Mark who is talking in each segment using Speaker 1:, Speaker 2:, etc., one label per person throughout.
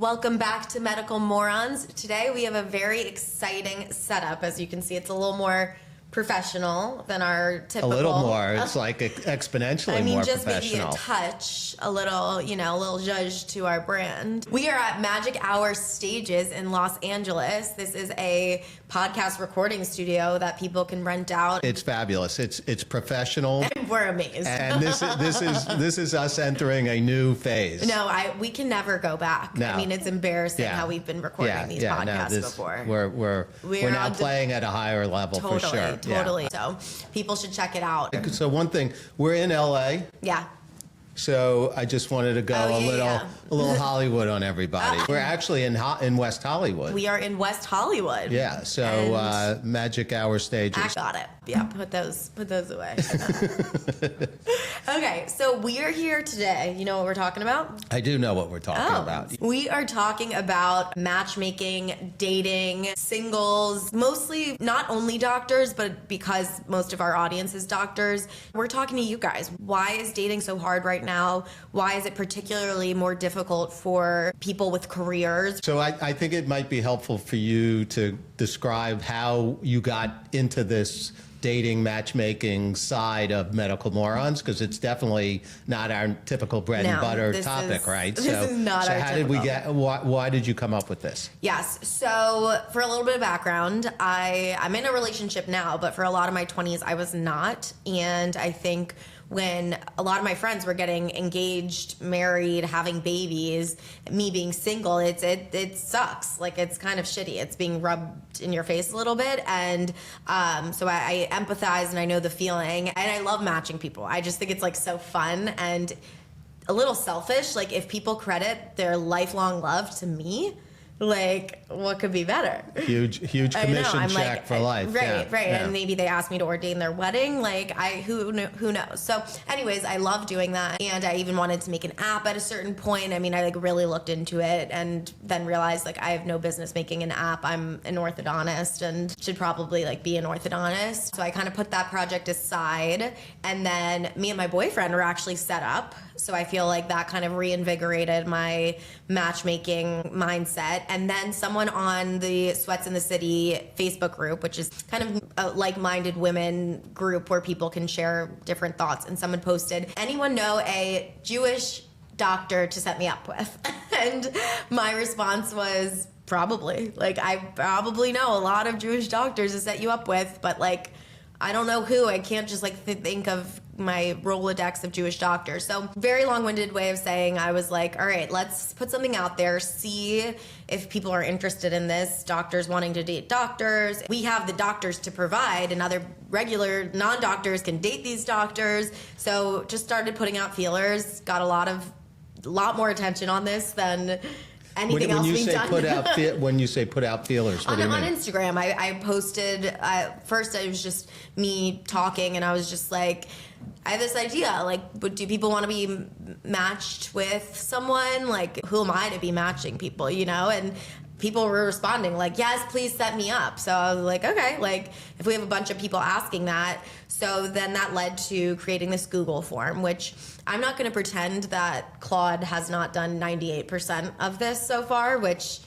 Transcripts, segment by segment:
Speaker 1: Welcome back to Medical Morons. Today we have a very exciting setup. As you can see, it's a little more professional than our typical.
Speaker 2: A little more. It's like exponentially more
Speaker 1: just
Speaker 2: professional.
Speaker 1: Maybe a touch, a little zhuzh to our brand. We are at Magic Hour Stages in Los Angeles. This is a podcast recording studio that people can rent out.
Speaker 2: It's fabulous. It's professional.
Speaker 1: And we're amazed.
Speaker 2: And this is us entering a new phase.
Speaker 1: No, we can never go back.
Speaker 2: No.
Speaker 1: I mean, it's embarrassing how we've been recording these podcasts before.
Speaker 2: We're now playing at a higher level for sure.
Speaker 1: Totally. So people should check it out.
Speaker 2: So one thing, we're in LA.
Speaker 1: Yeah.
Speaker 2: So I just wanted to go a little Hollywood on everybody. We're actually in West Hollywood.
Speaker 1: We are in West Hollywood.
Speaker 2: Yeah. So Magic Hour Stages.
Speaker 1: I got it. Yeah. Put those away. Okay. So we are here today. You know what we're talking about?
Speaker 2: I do know what we're talking about.
Speaker 1: We are talking about matchmaking, dating, singles, mostly not only doctors, but because most of our audience is doctors, we're talking to you guys. Why is dating so hard right now? Why is it particularly more difficult for people with careers?
Speaker 2: So I think it might be helpful for you to describe how you got into this dating, matchmaking side of Medical Morons, because it's definitely not our typical bread and butter topic, right?
Speaker 1: This is not our
Speaker 2: how did we get, why did you come up with this?
Speaker 1: Yes, so for a little bit of background, I'm in a relationship now, but for a lot of my 20s, I was not. And I think when a lot of my friends were getting engaged, married, having babies, me being single, it sucks. Like, it's kind of shitty. It's being rubbed in your face a little bit. And so I empathize and I know the feeling. And I love matching people. I just think it's like so fun and a little selfish. Like, if people credit their lifelong love to me, like, what could be better?
Speaker 2: Huge commission check for life.
Speaker 1: Right.
Speaker 2: Yeah.
Speaker 1: And maybe they asked me to ordain their wedding. Like, who knows? So anyways, I love doing that. And I even wanted to make an app at a certain point. I mean, I really looked into it and then realized I have no business making an app. I'm an orthodontist and should probably be an orthodontist. So I kind of put that project aside. And then me and my boyfriend were actually set up. So I feel like that kind of reinvigorated my matchmaking mindset. And then someone on the Sweats in the City Facebook group, which is kind of a like-minded women group where people can share different thoughts, and someone posted, anyone know a Jewish doctor to set me up with? And my response was, probably. I probably know a lot of Jewish doctors to set you up with, but I don't know who. I can't just think of my Rolodex of Jewish doctors. So very long-winded way of saying, I was like, all right, let's put something out there, see if people are interested in this. Doctors wanting to date doctors. We have the doctors to provide, and other regular non-doctors can date these doctors. So just started putting out feelers, got a lot more attention on this than anything else being done.
Speaker 2: When you say put out feelers, what do you mean?
Speaker 1: On Instagram, I posted, first it was just me talking, and I was just like, I have this idea, do people want to be matched with someone? Who am I to be matching people, And people were responding yes, please set me up. So I was like, okay, if we have a bunch of people asking that. So then that led to creating this Google form, which I'm not going to pretend that Claude has not done 98% of this so far, which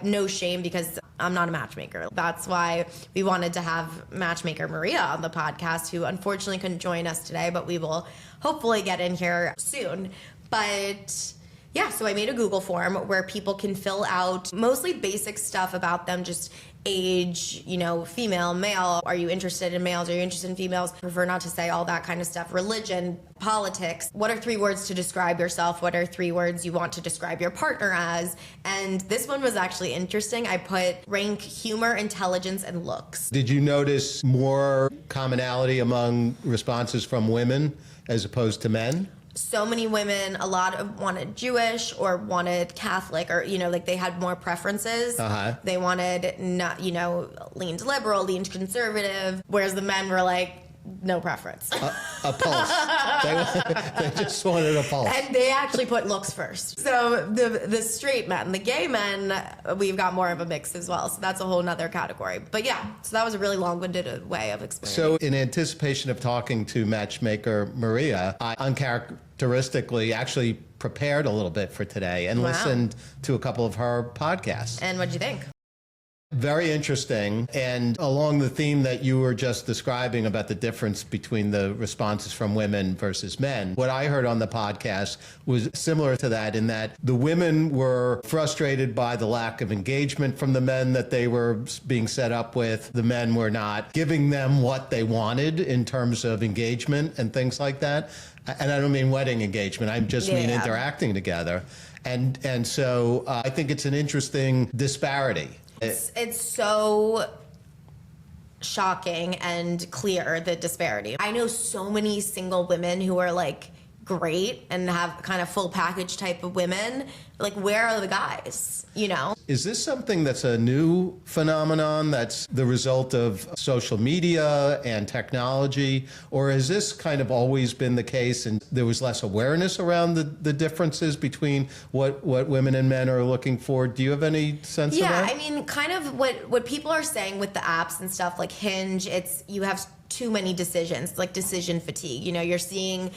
Speaker 1: no shame, because I'm not a matchmaker. That's why we wanted to have matchmaker Maria on the podcast, who unfortunately couldn't join us today, but we will hopefully get in here soon. But yeah, so I made a Google form where people can fill out mostly basic stuff about them, just age, female, male. Are you interested in males? Are you interested in females? Prefer not to say all that kind of stuff. Religion, politics. What are 3 words to describe yourself? What are 3 words you want to describe your partner as? And this one was actually interesting. I put rank humor, intelligence, and looks.
Speaker 2: Did you notice more commonality among responses from women as opposed to men?
Speaker 1: So many women, a lot of wanted Jewish or wanted Catholic, or, they had more preferences. They wanted, not, leaned liberal, leaned conservative, whereas the men were no preference.
Speaker 2: A pulse. They just wanted a pulse.
Speaker 1: And they actually put looks first. So the straight men, the gay men, we've got more of a mix as well. So that's a whole nother category. But yeah, so that was a really long-winded way of explaining.
Speaker 2: So in anticipation of talking to Matchmaker Maria, I uncharacteristically actually prepared a little bit for today and listened to a couple of her podcasts.
Speaker 1: And what'd you think?
Speaker 2: Very interesting. And along the theme that you were just describing about the difference between the responses from women versus men, what I heard on the podcast was similar to that, in that the women were frustrated by the lack of engagement from the men that they were being set up with. The men were not giving them what they wanted in terms of engagement and things like that. And I don't mean wedding engagement. I just mean interacting together. And so I think it's an interesting disparity.
Speaker 1: It's so shocking and clear, the disparity. I know so many single women who are like great and have kind of full package type of women. Like, where are the guys, you know?
Speaker 2: Is this something that's a new phenomenon that's the result of social media and technology? Or has this kind of always been the case and there was less awareness around the differences between what women and men are looking for? Do you have any sense of that?
Speaker 1: Yeah, I mean, kind of what people are saying with the apps and stuff like Hinge, it's you have too many decisions, like decision fatigue. You know, you're seeing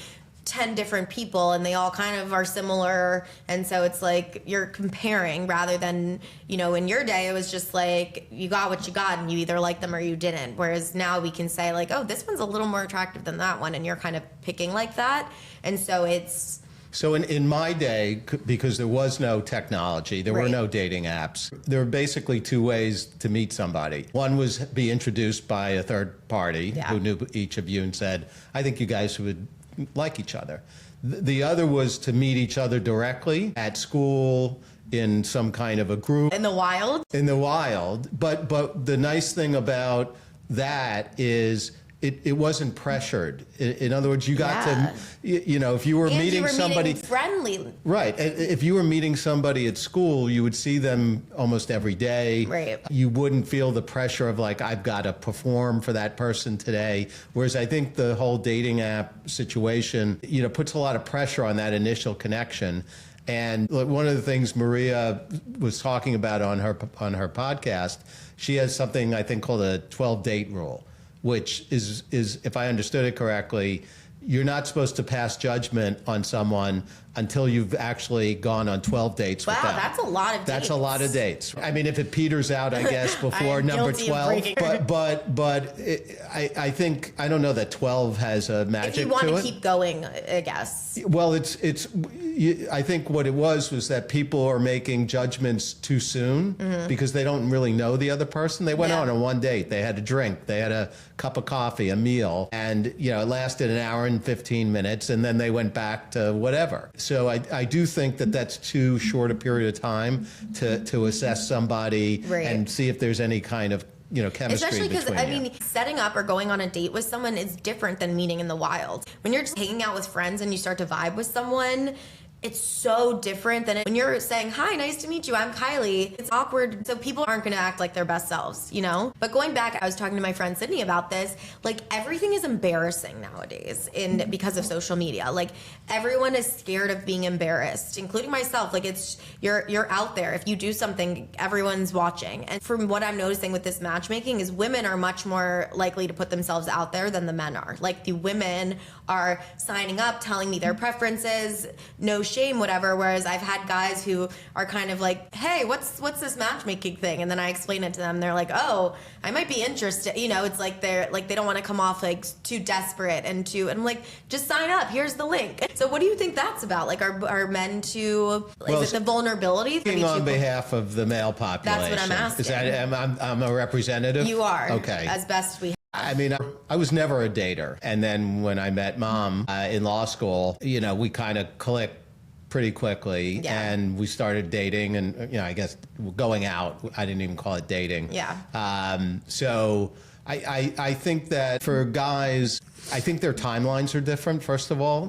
Speaker 1: 10 different people and they all kind of are similar, and so it's like you're comparing rather than, you know, in your day it was just like you got what you got and you either liked them or you didn't, whereas now we can say like, oh, this one's a little more attractive than that one, and you're kind of picking like that. And so it's
Speaker 2: in my day, because there was no technology, there were no dating apps, there were basically two ways to meet somebody. One was be introduced by a third party who knew each of you and said, I think you guys would like each other. The other was to meet each other directly at school, in some kind of a group.
Speaker 1: in the wild.
Speaker 2: But the nice thing about that is it wasn't pressured. In other words, you got to, you know, if you were meeting somebody
Speaker 1: friendly.
Speaker 2: Right. If you were meeting somebody at school, you would see them almost every day.
Speaker 1: Right.
Speaker 2: You wouldn't feel the pressure of like, I've got to perform for that person today. Whereas I think the whole dating app situation, you know, puts a lot of pressure on that initial connection. And one of the things Maria was talking about on her podcast, she has something I think called a 12-date rule, which is, if I understood it correctly, you're not supposed to pass judgment on someone until you've actually gone on 12 dates with them.
Speaker 1: Wow, that's a lot of dates.
Speaker 2: That's a lot of dates. I mean, if it peters out, I guess, before number 12. But I think, I don't know that 12 has a magic to it.
Speaker 1: If you want to keep going, I guess.
Speaker 2: Well, I think what it was that people are making judgments too soon because they don't really know the other person. They went on one date. They had a drink. They had a cup of coffee, a meal, and, you know, it lasted an hour and 15 minutes, and then they went back to whatever. So I do think that that's too short a period of time to assess somebody and see if there's any kind of, you know, chemistry.
Speaker 1: Especially because,
Speaker 2: between
Speaker 1: I
Speaker 2: you.
Speaker 1: mean, setting up or going on a date with someone is different than meeting in the wild. When you're just hanging out with friends and you start to vibe with someone, it's so different than when you're saying, hi, nice to meet you, I'm Kylie. It's awkward, so people aren't gonna act like their best selves, you know? But going back, I was talking to my friend Sydney about this, like everything is embarrassing nowadays because of social media. Like everyone is scared of being embarrassed, including myself. Like you're out there. If you do something, everyone's watching. And from what I'm noticing with this matchmaking is women are much more likely to put themselves out there than the men are. Like the women are signing up, telling me their preferences, no shame, whatever. Whereas I've had guys who are kind of like, hey, what's this matchmaking thing? And then I explain it to them. They're like, oh, I might be interested. You know, it's like they don't want to come off like too desperate and I'm like, just sign up. Here's the link. So what do you think that's about? Like, are men too, is it the vulnerability?
Speaker 2: Speaking on behalf of the male population.
Speaker 1: That's what I'm asking.
Speaker 2: Is that, I'm a representative?
Speaker 1: You are.
Speaker 2: Okay.
Speaker 1: As best we have.
Speaker 2: I mean, I was never a dater. And then when I met Mom in law school, you know, we kind of clicked pretty quickly and we started dating and, you know, I guess going out. I didn't even call it dating.
Speaker 1: Yeah.
Speaker 2: So I think that for guys, I think their timelines are different, first of all,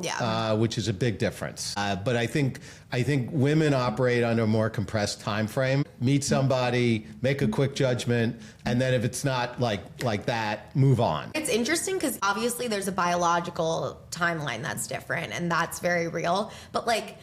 Speaker 2: which is a big difference. But I think women operate under a more compressed time frame. Meet somebody, make a quick judgment, and then if it's not like that, move on.
Speaker 1: It's interesting because obviously there's a biological timeline that's different, and that's very real. But like,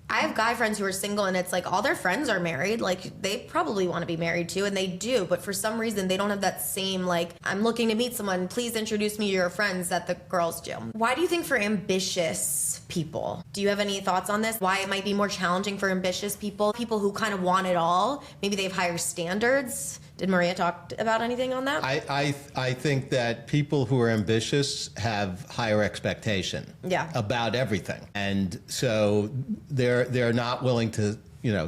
Speaker 1: I have guy friends who are single, and it's like all their friends are married. Like, they probably want to be married too, and they do. But for some reason, they don't have that same, like, I'm looking to meet someone, please introduce me to your friends, that the girls do. Why do you think for ambitious people, do you have any thoughts on this? Why it might be more challenging for ambitious people who kind of want it all? Maybe they have higher standards. Did Maria talk about anything on that?
Speaker 2: I think that people who are ambitious have higher expectation about everything. And so they're not willing to,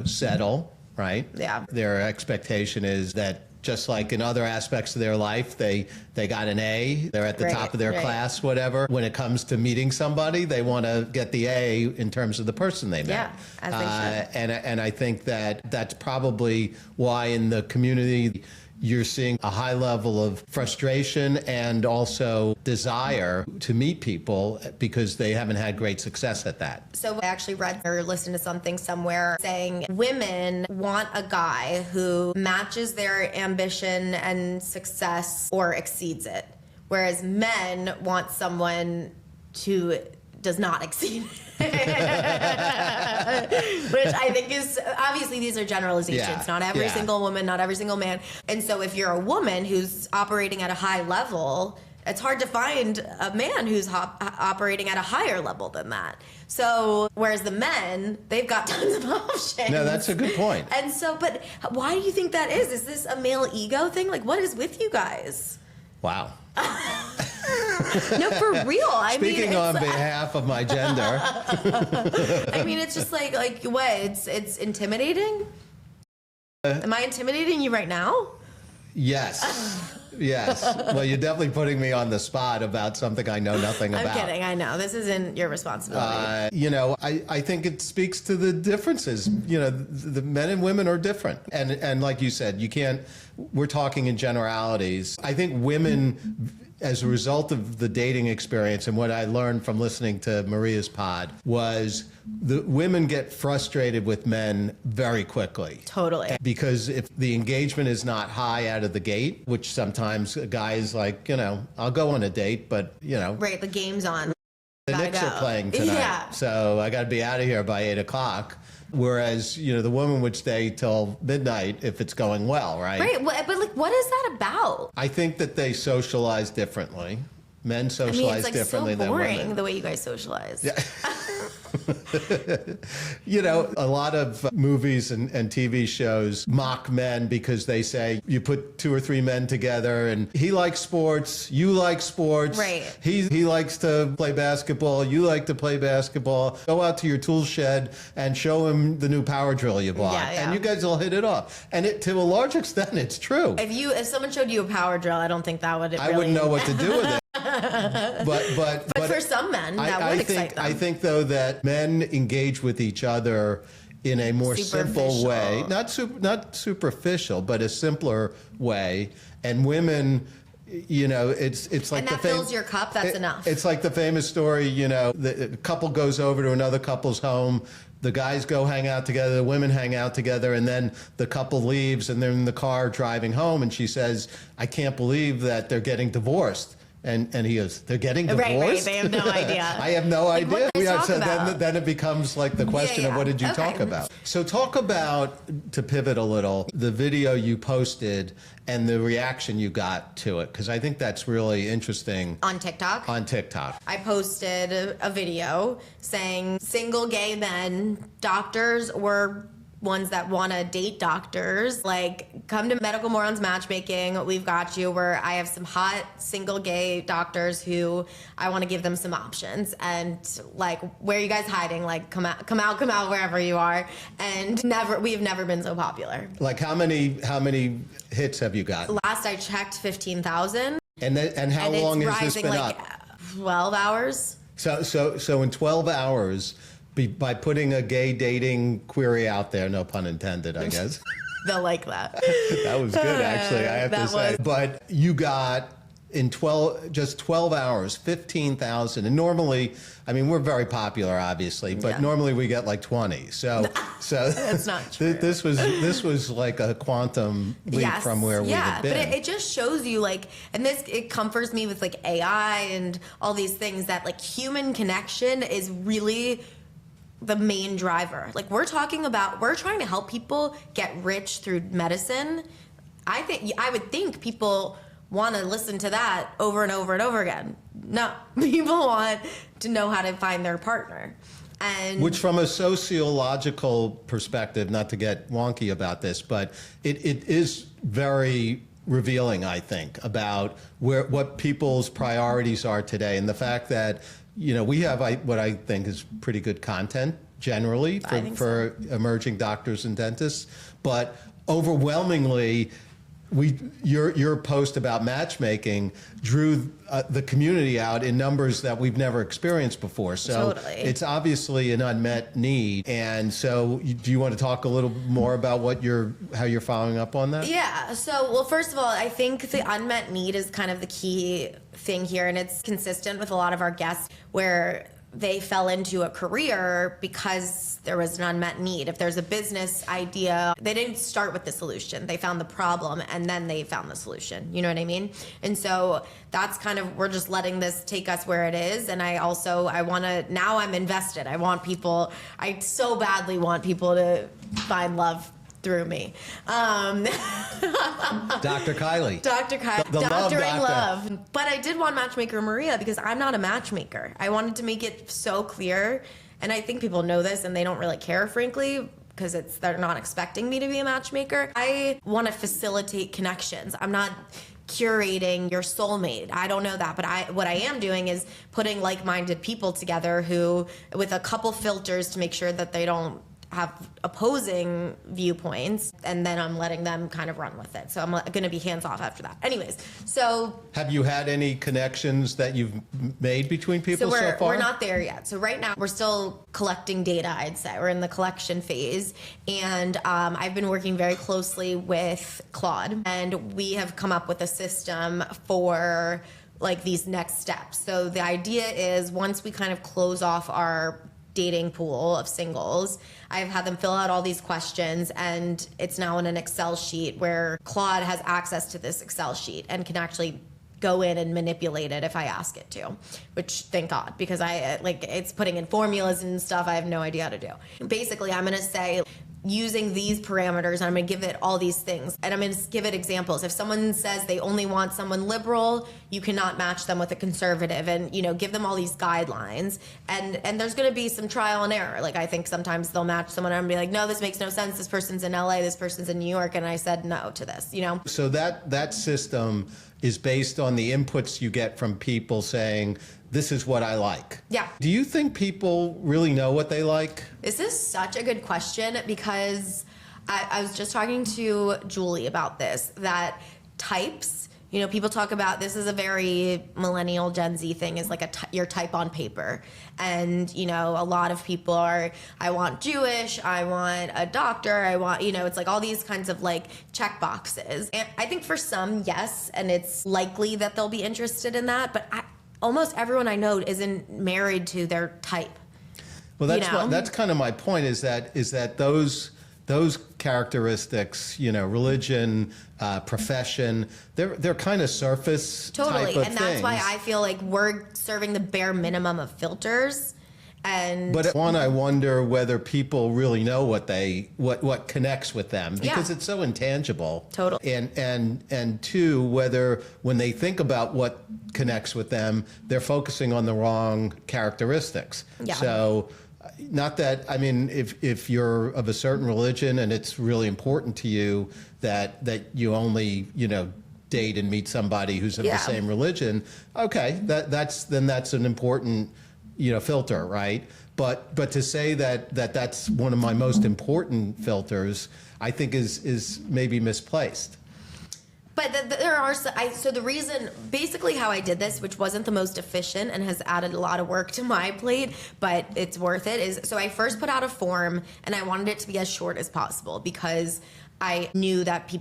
Speaker 2: settle, right?
Speaker 1: Yeah.
Speaker 2: Their expectation is that just like in other aspects of their life, they got an A, they're at the top of their class, whatever. When it comes to meeting somebody, they want to get the A in terms of the person they met.
Speaker 1: Yeah, as they should.
Speaker 2: And I think that that's probably why in the community you're seeing a high level of frustration and also desire to meet people because they haven't had great success at that.
Speaker 1: So I actually read or listened to something somewhere saying women want a guy who matches their ambition and success or exceeds it, whereas men want someone who does not exceed it. Which I think is, obviously these are generalizations. Not every single woman, not every single man. And so if you're a woman who's operating at a high level, it's hard to find a man who's operating at a higher level than that. So, whereas the men, they've got tons of options.
Speaker 2: No, that's a good point.
Speaker 1: And so, but why do you think that is? Is this a male ego thing? Like, what is with you guys?
Speaker 2: Wow.
Speaker 1: No, for real.
Speaker 2: Speaking on behalf of my gender.
Speaker 1: I mean, it's just like what? It's intimidating? Am I intimidating you right now?
Speaker 2: Yes. Yes. Well, you're definitely putting me on the spot about something I know nothing about.
Speaker 1: I'm kidding. I know. This isn't your responsibility.
Speaker 2: I think it speaks to the differences. The men and women are different. And like you said, we're talking in generalities. I think women, as a result of the dating experience and what I learned from listening to Maria's pod, was the women get frustrated with men very quickly.
Speaker 1: Totally.
Speaker 2: Because if the engagement is not high out of the gate, which sometimes a guy is like, I'll go on a date, but,
Speaker 1: Right, the game's on.
Speaker 2: The Knicks are playing tonight, so I got to be out of here by 8 o'clock. Whereas, the woman would stay till midnight if it's going well, right?
Speaker 1: Right, but like, what is that about?
Speaker 2: I think that they socialize differently. Men socialize differently than women.
Speaker 1: It's so boring the way you guys socialize.
Speaker 2: Yeah. A lot of movies and TV shows mock men because they say you put 2 or 3 men together and he likes sports, you like sports.
Speaker 1: Right.
Speaker 2: He likes to play basketball, you like to play basketball. Go out to your tool shed and show him the new power drill you bought. And you guys will hit it off. And to a large extent, it's true.
Speaker 1: If someone showed you a power drill, I don't think that would
Speaker 2: I wouldn't know what to do with it. But
Speaker 1: for some men, that would excite them.
Speaker 2: I think, though, that men engage with each other in a more simple way, not superficial, but a simpler way. And women, it's like
Speaker 1: and that fills your cup. That's enough.
Speaker 2: It's like the famous story. The couple goes over to another couple's home. The guys go hang out together, the women hang out together, and then the couple leaves, and they're in the car driving home, and she says, "I can't believe that they're getting divorced." And he goes, "They're getting divorced?"
Speaker 1: Right, they have no idea.
Speaker 2: I have no idea.
Speaker 1: What did they talk about?
Speaker 2: Then it becomes like the question of what did you talk about? So talk about, to pivot a little, the video you posted and the reaction you got to it, because I think that's really interesting.
Speaker 1: On TikTok?
Speaker 2: On TikTok.
Speaker 1: I posted a video saying single gay men, doctors, or ones that want to date doctors, like, come to Medical Morons Matchmaking. We've got you. Where I have some hot single gay doctors who I want to give them some options. And like, where are you guys hiding? Like, come out wherever you are. And we have never been so popular.
Speaker 2: Like, how many hits have you got?
Speaker 1: Last I checked, 15,000.
Speaker 2: And how long has this been up?
Speaker 1: 12 hours.
Speaker 2: So in 12 hours, by putting a gay dating query out there, no pun intended, I guess.
Speaker 1: They'll like that.
Speaker 2: That was good, actually, I have to say. But you got in 12 hours, 15,000. And normally, I mean, we're very popular, obviously, but normally we get like 20. So
Speaker 1: that's not true.
Speaker 2: This was like a quantum leap from where we had been.
Speaker 1: But it just shows you like, and it comforts me with like AI and all these things that like human connection is really the main driver. Like we're trying to help people get rich through medicine. I would think people want to listen to that over and over and over again. No, people want to know how to find their partner. And
Speaker 2: which from a sociological perspective, not to get wonky about this, but it is very revealing, I think, about what people's priorities are today. And the fact that, we have what I think is pretty good content generally for emerging doctors and dentists, but overwhelmingly, your post about matchmaking drew the community out in numbers that we've never experienced before. So
Speaker 1: totally.
Speaker 2: It's obviously an unmet need. And so do you want to talk a little more about how you're following up on that?
Speaker 1: Yeah. So, well, first of all, I think the unmet need is kind of the key thing here. And it's consistent with a lot of our guests where they fell into a career because there was an unmet need. If there's a business idea, they didn't start with the solution. They found the problem and then they found the solution. You know what I mean? And so that's kind of, we're just letting this take us where it is. And now I'm invested. I so badly want people to find love through me.
Speaker 2: Dr. Kylie.
Speaker 1: Dr. Kylie.
Speaker 2: The
Speaker 1: Doctoring
Speaker 2: love.
Speaker 1: love. But I did want Matchmaker Maria because I'm not a matchmaker. I wanted to make it so clear, and I think people know this and they don't really care, frankly, because they're not expecting me to be a matchmaker. I want to facilitate connections. I'm not curating your soulmate. I don't know that, but what I am doing is putting like-minded people together who, with a couple filters to make sure that they don't have opposing viewpoints, and then I'm letting them kind of run with it. So I'm going to be hands off after that. Anyways, so
Speaker 2: have you had any connections that you've made between people so far?
Speaker 1: We're not there yet. So right now we're still collecting data, I'd say. We're in the collection phase. And I've been working very closely with Claude, and we have come up with a system for like these next steps. So the idea is once we kind of close off our dating pool of singles, I've had them fill out all these questions, and it's now in an Excel sheet where Claude has access to this Excel sheet and can actually go in and manipulate it if I ask it to, which thank God, because it's putting in formulas and stuff I have no idea how to do. Basically, I'm going to say, using these parameters, I'm going to give it all these things, and I'm going to give it examples. If someone says they only want someone liberal, you cannot match them with a conservative, and give them all these guidelines. And there's going to be some trial and error. Like I think sometimes they'll match someone and be like, no, this makes no sense. This person's in LA, this person's in New York, and I said no to this.
Speaker 2: So that system is based on the inputs you get from people saying, this is what I like.
Speaker 1: Yeah.
Speaker 2: Do you think people really know what they like?
Speaker 1: This is such a good question, because I was just talking to Julie about this, that types, people talk about, this is a very millennial Gen Z thing, is like your type on paper. And, a lot of people are, I want Jewish, I want a doctor, I want, it's like all these kinds of like check boxes. And I think for some, yes, and it's likely that they'll be interested in that, but almost everyone I know isn't married to their type.
Speaker 2: Well, that's kind of my point, is that those characteristics, religion, profession, they're kind of surface
Speaker 1: totally,
Speaker 2: type of
Speaker 1: and that's
Speaker 2: things.
Speaker 1: why I feel like we're serving the bare minimum of filters.
Speaker 2: But one, I wonder whether people really know what connects with them, because it's so intangible.
Speaker 1: Totally.
Speaker 2: And two, whether when they think about what connects with them, they're focusing on the wrong characteristics.
Speaker 1: Yeah.
Speaker 2: So, not that, I mean, if you're of a certain religion and it's really important to you that you only, date and meet somebody who's of the same religion, okay, that's an important filter, right? But to say that's one of my most important filters, I think is maybe misplaced.
Speaker 1: But there are, so the reason, basically how I did this, which wasn't the most efficient and has added a lot of work to my plate, but it's worth it, is, so I first put out a form and I wanted it to be as short as possible, because I knew that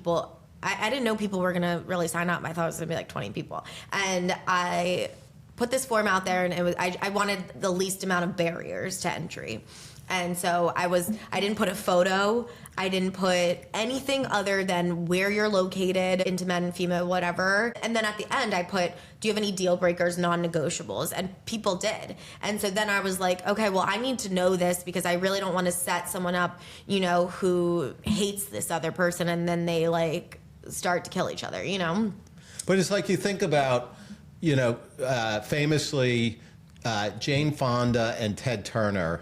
Speaker 1: I didn't know people were going to really sign up. I thought it was going to be like 20 people. And I put this form out there, and I wanted the least amount of barriers to entry. And so I didn't put a photo. I didn't put anything other than where you're located, into men, female, whatever. And then at the end, I put, do you have any deal breakers, non-negotiables? And people did. And so then I was like, okay, well, I need to know this because I really don't want to set someone up, you know, who hates this other person and then they like start to kill each other, you know?
Speaker 2: But it's like you think about, you know, famously, Jane Fonda and Ted Turner,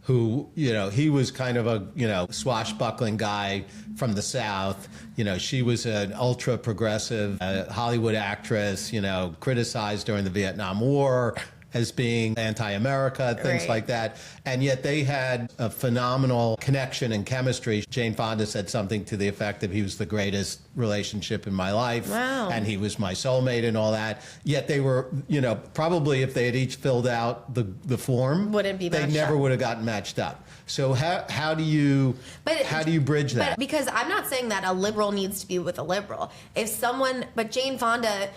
Speaker 2: who, you know, he was kind of a, you know, swashbuckling guy from the South. You know, she was an ultra progressive Hollywood actress, you know, criticized during the Vietnam War as being anti-America, things
Speaker 1: Right.
Speaker 2: like that. And yet they had a phenomenal connection and chemistry. Jane Fonda said something to the effect that he was the greatest relationship in my life.
Speaker 1: Wow.
Speaker 2: And he was my soulmate and all that. Yet they were, you know, probably if they had each filled out the form,
Speaker 1: Wouldn't be
Speaker 2: they
Speaker 1: matched
Speaker 2: never
Speaker 1: up.
Speaker 2: would have gotten matched up. So how do you bridge that?
Speaker 1: But because I'm not saying that a liberal needs to be with a liberal. But Jane Fonda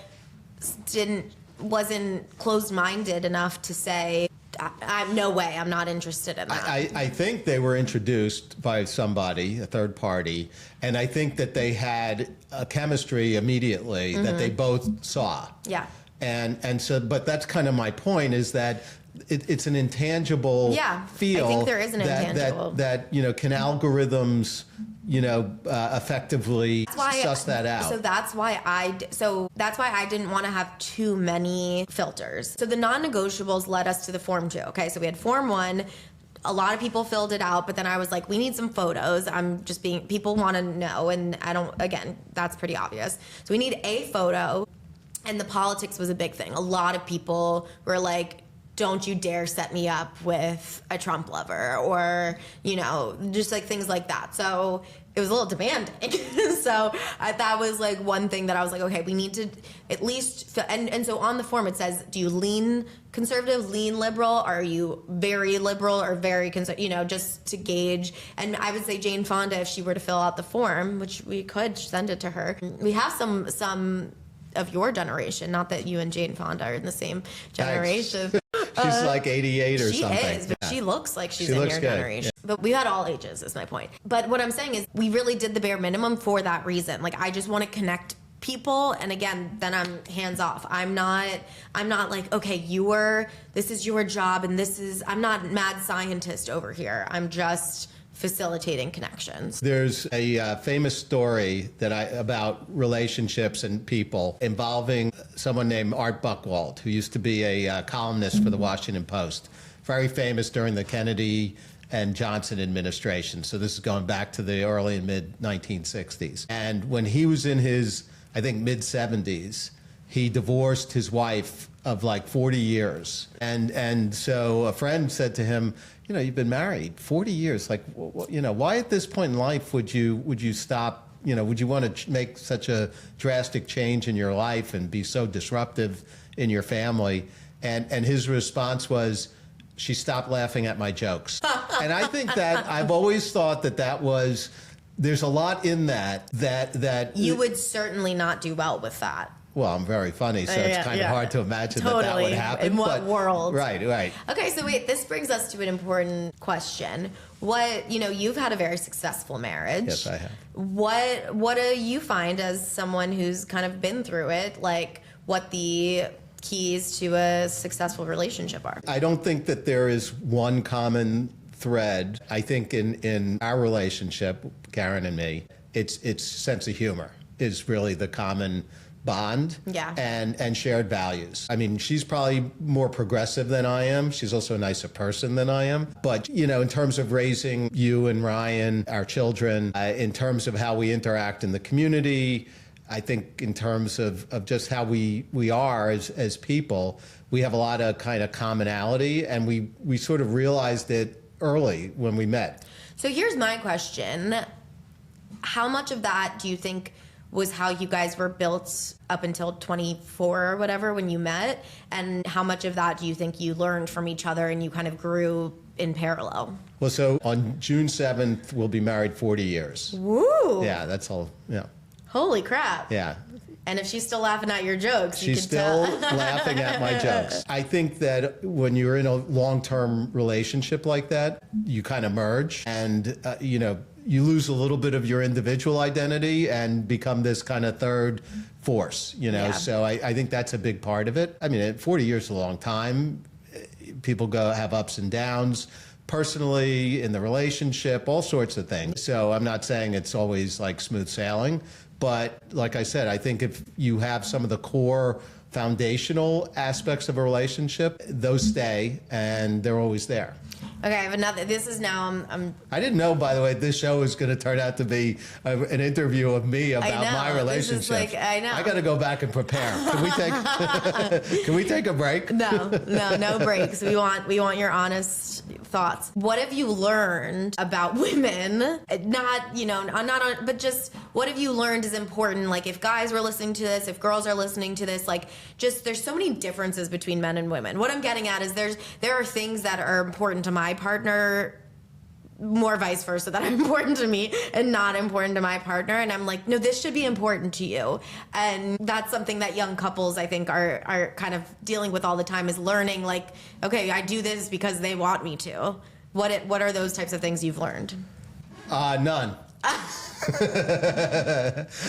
Speaker 1: wasn't closed-minded enough to say, I'm no way, I'm not interested in that.
Speaker 2: I think they were introduced by somebody, a third party, and I think that they had a chemistry immediately that they both saw.
Speaker 1: Yeah.
Speaker 2: And so, but that's kind of my point, is that it's an intangible feel.
Speaker 1: I think there is an intangible.
Speaker 2: That you know, can algorithms, you know, effectively suss that out.
Speaker 1: So that's why I didn't want to have too many filters. So the non-negotiables led us to the form 2. Okay, so we had form 1. A lot of people filled it out, but then I was like, we need some photos. People want to know, and that's pretty obvious. So we need a photo, and the politics was a big thing. A lot of people were like, don't you dare set me up with a Trump lover, or, you know, just like things like that. So it was a little demanding. So that was like one thing that I was like, okay, we need to at least, and so on the form it says, do you lean conservative, lean liberal? Are you very liberal or very conservative? You know, just to gauge. And I would say Jane Fonda, if she were to fill out the form, which we could send it to her, we have some of your generation, not that you and Jane Fonda are in the same generation.
Speaker 2: She's like 88 or something.
Speaker 1: She is, but she looks like she's in
Speaker 2: looks
Speaker 1: your
Speaker 2: good.
Speaker 1: generation. Yeah. But we had all ages, is my point. But what I'm saying is we really did the bare minimum for that reason. Like, I just want to connect people, and again, then I'm hands off. I'm not like, okay, this is your job, and I'm not mad scientist over here. I'm just facilitating connections.
Speaker 2: There's a famous story about relationships and people involving someone named Art Buchwald, who used to be a columnist for the Washington Post. Very famous during the Kennedy and Johnson administration. So this is going back to the early and mid 1960s. And when he was in his, I think, mid 70s, he divorced his wife of like 40 years. And so a friend said to him, you know, you've been married 40 years. Like, you know, why at this point in life would you stop? You know, would you want to make such a drastic change in your life and be so disruptive in your family? And his response was, she stopped laughing at my jokes. And I think that I've always thought that was, there's a lot in that
Speaker 1: You would certainly not do well with that.
Speaker 2: Well, I'm very funny, so it's kind of hard to imagine that would happen.
Speaker 1: In what world?
Speaker 2: Right.
Speaker 1: Okay, so wait, this brings us to an important question. You've had a very successful marriage.
Speaker 2: Yes, I have.
Speaker 1: What do you find as someone who's kind of been through it, like what the keys to a successful relationship are?
Speaker 2: I don't think that there is one common thread. I think in our relationship, Karen and me, it's sense of humor is really the common bond.
Speaker 1: Yeah.
Speaker 2: And shared values. I mean, she's probably more progressive than I am. She's also a nicer person than I am. But, you know, in terms of raising you and Ryan, our children, in terms of how we interact in the community, I think in terms of just how we are as people, we have a lot of kind of commonality, and we sort of realized it early when we met.
Speaker 1: So here's my question. How much of that do you think was how you guys were built up until 24 or whatever when you met? And how much of that do you think you learned from each other and you kind of grew in parallel.
Speaker 2: Well, so on June 7th, we'll be married 40 years.
Speaker 1: Woo!
Speaker 2: Yeah, that's all. Yeah.
Speaker 1: Holy crap.
Speaker 2: Yeah.
Speaker 1: And if she's still laughing at your jokes, you
Speaker 2: She's
Speaker 1: can tell.
Speaker 2: still laughing at my jokes. I think that when you're in a long-term relationship like that, you kind of merge and, you lose a little bit of your individual identity and become this kind of third force,
Speaker 1: Yeah.
Speaker 2: So I think that's a big part of it. I mean, 40 years is a long time. People have ups and downs. Personally, in the relationship, all sorts of things. So I'm not saying it's always like smooth sailing, but like I said, I think if you have some of the core foundational aspects of a relationship, those stay and they're always there.
Speaker 1: Okay, I have another. This is now,
Speaker 2: I didn't know, by the way, this show is going to turn out to be an interview of me about my relationship.
Speaker 1: This is like, I know.
Speaker 2: I got to go back and prepare. Can we take a break?
Speaker 1: No breaks. We want your honest thoughts. What have you learned about women? But just what have you learned is important? Like if guys were listening to this, if girls are listening to this, like just there's so many differences between men and women. What I'm getting at is there are things that are important to my partner, more vice versa, that are important to me and not important to my partner. And I'm like, no, this should be important to you. And that's something that young couples, I think, are kind of dealing with all the time, is learning like, okay, I do this because they want me to. What are those types of things you've learned?
Speaker 2: None.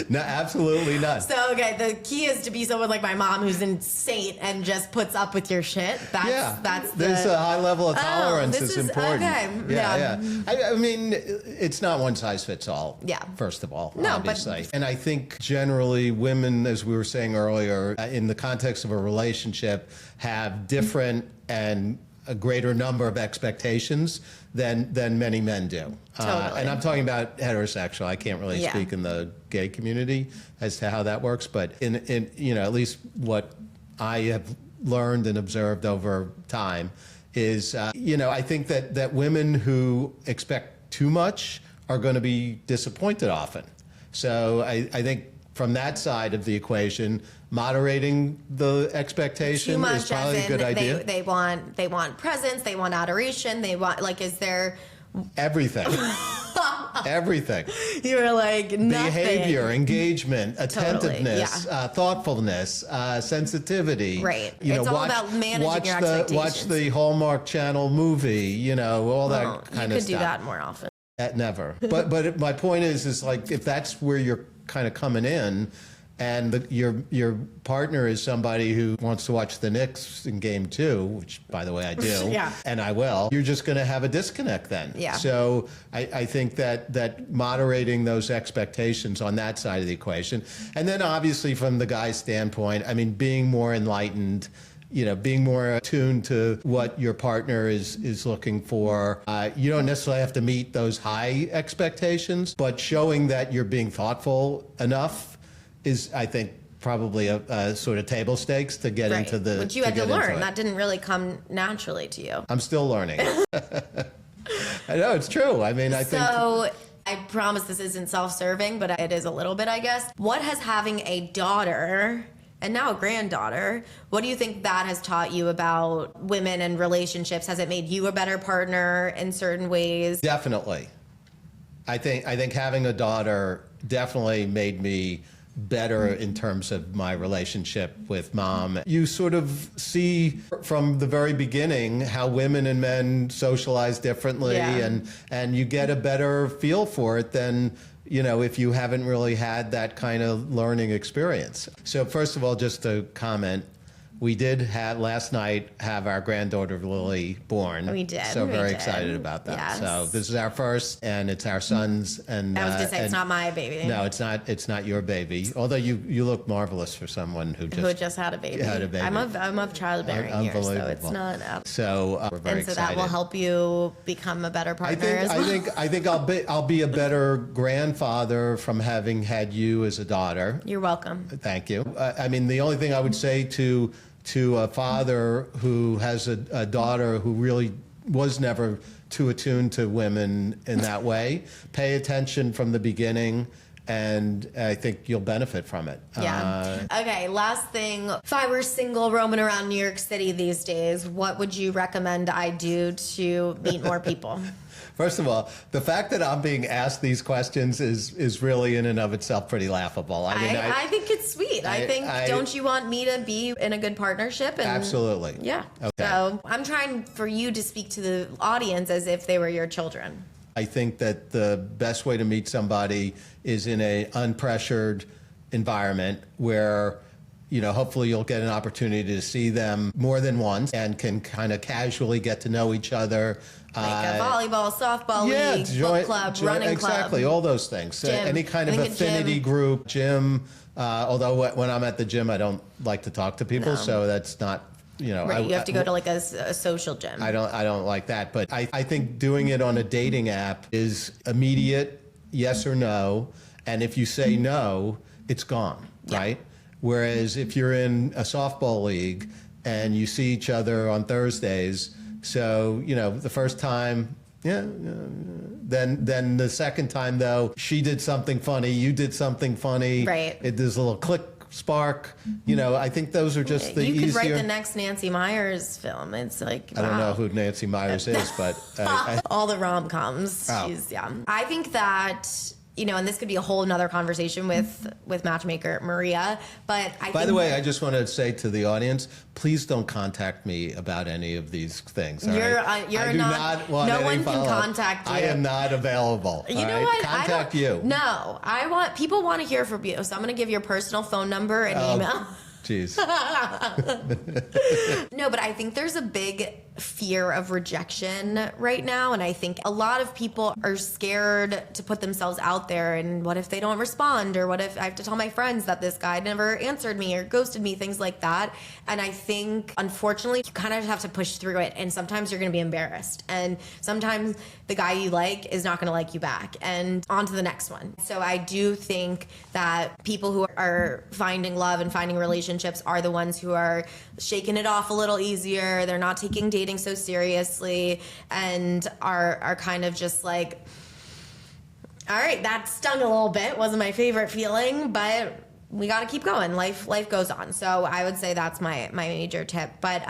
Speaker 2: No, absolutely none.
Speaker 1: So, okay, the key is to be someone like my mom who's insane and just puts up with your shit. There's a
Speaker 2: high level of tolerance
Speaker 1: this
Speaker 2: is important.
Speaker 1: Okay,
Speaker 2: yeah. I mean, it's not one size fits all.
Speaker 1: Yeah.
Speaker 2: First of all,
Speaker 1: no,
Speaker 2: obviously. And I think generally women, as we were saying earlier, in the context of a relationship, have different and a greater number of expectations than many men do.
Speaker 1: Totally.
Speaker 2: And I'm talking about heterosexual. I can't really speak in the gay community as to how that works, but in at least what I have learned and observed over time is, I think that women who expect too much are going to be disappointed often. So I think from that side of the equation, moderating the expectation is probably a good idea.
Speaker 1: They want presents, they want adoration, they want, like, is there
Speaker 2: everything? Everything.
Speaker 1: You were like, nothing.
Speaker 2: Behavior, engagement, attentiveness,
Speaker 1: Totally,
Speaker 2: thoughtfulness, sensitivity.
Speaker 1: Right. It's all about managing your expectations.
Speaker 2: Watch the Hallmark Channel movie, all that kind of stuff.
Speaker 1: You could do that more often.
Speaker 2: Never. But my point is like if that's where you're kind of coming in, and your partner is somebody who wants to watch the Knicks in Game 2, which, by the way, I do,
Speaker 1: Yeah.
Speaker 2: and I will, you're just going to have a disconnect then.
Speaker 1: Yeah.
Speaker 2: So I think that moderating those expectations on that side of the equation, and then obviously from the guy's standpoint, I mean, being more enlightened, being more attuned to what your partner is looking for. You don't necessarily have to meet those high expectations, but showing that you're being thoughtful enough is, I think, probably a sort of table stakes to get into the.
Speaker 1: Which you had to learn. That didn't really come naturally to you.
Speaker 2: I'm still learning. I know, it's true. I mean, I think.
Speaker 1: So I promise this isn't self-serving, but it is a little bit, I guess. What has having a daughter and now a granddaughter, what do you think that has taught you about women and relationships? Has it made you a better partner in certain ways?
Speaker 2: Definitely. I think having a daughter definitely made me better in terms of my relationship with mom. You sort of see from the very beginning how women and men socialize differently, and you get a better feel for it than if you haven't really had that kind of learning experience. So first of all, just to comment, we did last night have our granddaughter Lily born.
Speaker 1: We did.
Speaker 2: So very excited about that.
Speaker 1: Yes.
Speaker 2: So this is our first, and it's our son's. And
Speaker 1: I was gonna say it's not my baby.
Speaker 2: No, it's not. It's not your baby. Although you look marvelous for someone who just
Speaker 1: had a baby.
Speaker 2: Had a baby.
Speaker 1: I'm of childbearing years, so it's not.
Speaker 2: So we're very
Speaker 1: excited.
Speaker 2: excited.
Speaker 1: That will help you become a better partner as well.
Speaker 2: I think I'll be a better grandfather from having had you as a daughter.
Speaker 1: You're welcome.
Speaker 2: Thank you. I mean, the only thing I would say to a father who has a daughter who really was never too attuned to women in that way, pay attention from the beginning and I think you'll benefit from it.
Speaker 1: Yeah. Okay, last thing. If I were single roaming around New York City these days, what would you recommend I do to meet more people?
Speaker 2: First of all, the fact that I'm being asked these questions is really in and of itself pretty laughable. I mean,
Speaker 1: I think it's sweet. I think, don't you want me to be in a good partnership? And,
Speaker 2: absolutely.
Speaker 1: Yeah.
Speaker 2: Okay.
Speaker 1: So I'm trying for you to speak to the audience as if they were your children.
Speaker 2: I think that the best way to meet somebody is in an unpressured environment where, you know, hopefully you'll get an opportunity to see them more than once and can kind of casually get to know each other.
Speaker 1: Like a volleyball, softball league, book club, running club.
Speaker 2: Exactly, all those things.
Speaker 1: Gym.
Speaker 2: Any kind of affinity group, gym. Although when I'm at the gym, I don't like to talk to people, so that's not, you know.
Speaker 1: Right, you have to go to like a social gym.
Speaker 2: I don't like that. But I think doing it on a dating app is immediate, yes or no. And if you say no, it's gone, right? Whereas if you're in a softball league and you see each other on Thursdays, so, you know, the first time, then the second time, though, she did something funny, you did something funny.
Speaker 1: Right.
Speaker 2: There's a little click, spark. You know, I think those are just the easier.
Speaker 1: You could write the next Nancy Meyers film. It's like,
Speaker 2: I don't know who Nancy Meyers is, but
Speaker 1: all the rom-coms.
Speaker 2: Oh.
Speaker 1: I think that, you know, and this could be a whole nother conversation with Matchmaker Maria, but
Speaker 2: By the way, I just want to say to the audience, please don't contact me about any of these things.
Speaker 1: You're
Speaker 2: I do
Speaker 1: not
Speaker 2: want
Speaker 1: no
Speaker 2: any
Speaker 1: one can
Speaker 2: follow-up.
Speaker 1: contact you.
Speaker 2: I am not available.
Speaker 1: You know
Speaker 2: right?
Speaker 1: what?
Speaker 2: Contact you.
Speaker 1: No, people want to hear from you, so I'm going to give your personal phone number and email.
Speaker 2: Jeez.
Speaker 1: No, but I think there's a big fear of rejection right now, and I think a lot of people are scared to put themselves out there, and what if they don't respond, or what if I have to tell my friends that this guy never answered me or ghosted me, things like that. And I think, unfortunately, you kind of have to push through it, and sometimes you're going to be embarrassed, and sometimes the guy you like is not going to like you back, and on to the next one. So I do think that people who are finding love and finding relationships are the ones who are shaking it off a little easier. They're not taking dating so seriously and are kind of just like, all right, that stung a little bit. Wasn't my favorite feeling, but we got to keep going. Life goes on. So I would say that's my major tip. But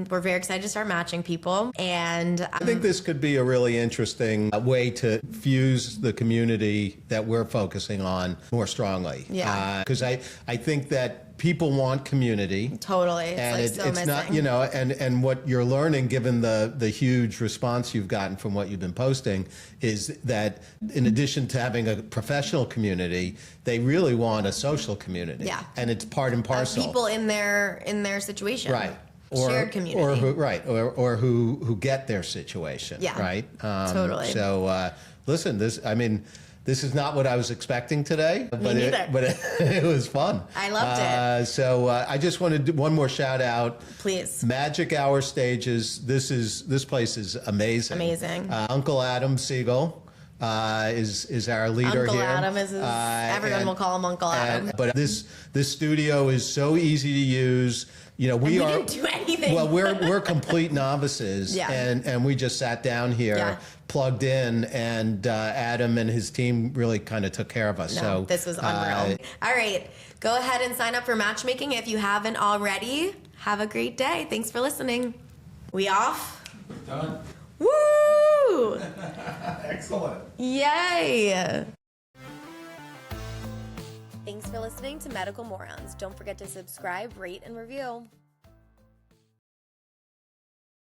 Speaker 1: we're very excited to start matching people. And
Speaker 2: I think this could be a really interesting way to fuse the community that we're focusing on more strongly.
Speaker 1: Yeah.
Speaker 2: Because I think that people want community.
Speaker 1: Totally. It's
Speaker 2: it's not, you know, and what you're learning, given the huge response you've gotten from what you've been posting, is that in addition to having a professional community, they really want a social community.
Speaker 1: Yeah.
Speaker 2: And it's part and parcel.
Speaker 1: People in their situation.
Speaker 2: Right.
Speaker 1: Shared community.
Speaker 2: Or who get their situation.
Speaker 1: Yeah.
Speaker 2: Right.
Speaker 1: Totally.
Speaker 2: So listen, this is not what I was expecting today, but it was fun.
Speaker 1: I loved it.
Speaker 2: So I just want to do one more shout out.
Speaker 1: Please.
Speaker 2: Magic Hour Stages. This place is amazing.
Speaker 1: Amazing.
Speaker 2: Uncle Adam Siegel is our leader
Speaker 1: Uncle
Speaker 2: here.
Speaker 1: Adam is everyone will call him Uncle Adam.
Speaker 2: But this studio is so easy to use. You know, we
Speaker 1: didn't do anything.
Speaker 2: Well, we're complete novices,
Speaker 1: Yeah.
Speaker 2: and we just sat down here,
Speaker 1: Yeah.
Speaker 2: plugged in, and Adam and his team really kind of took care of us.
Speaker 1: No,
Speaker 2: So
Speaker 1: this was unreal. All right, go ahead and sign up for Matchmaking if you haven't already. Have a great day. Thanks for listening. We off?
Speaker 3: Done.
Speaker 1: Woo!
Speaker 3: Excellent.
Speaker 1: Yay! Thanks for listening to Medical Morons. Don't forget to subscribe, rate, and review.